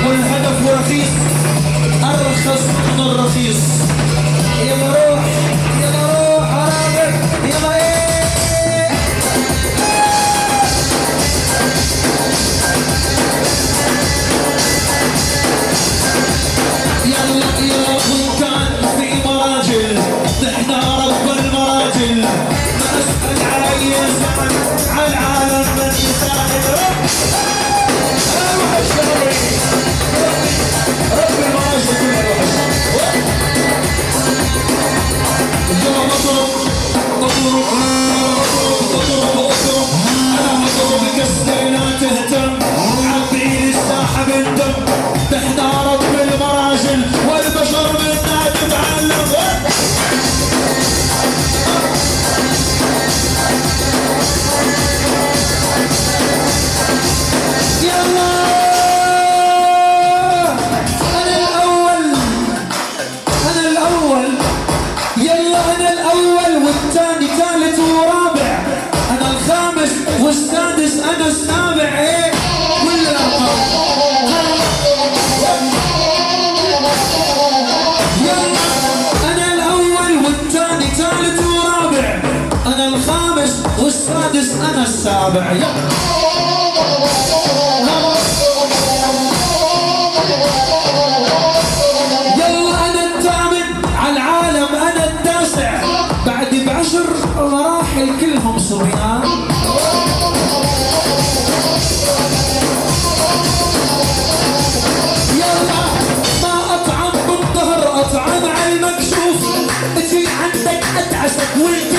والهدف رخيص، ارخص من الرخيص. يلا روح يلا روح عرابك يلا ايه. يلا يا كان في مراجل نحنا رب المراجل، ما نسأل على اي زمن على العالم من يساعد. رب المراجل كلها اضرب اضرب اضرب اضرب انا اضرب كسر لا تهتم، عبي الساحه بالدم. نحنا رب المراجل والبشر منا تتعلم. يلا انا الاول انا الاول، يلا انا الاول والثاني ثالث ورابع، انا الخامس والسادس انا السابع. ايه كل الارقام. يلا انا الاول والثاني ثالث ورابع، انا الخامس والسادس انا السابع. يلا يلا انا الثامن على العالم، انا التاسع بعد ب10 مراحل كلهم صبيان. يلا ما اطعم بالظهر اطعم على المكشوف، تجي عندك ادعسك وانت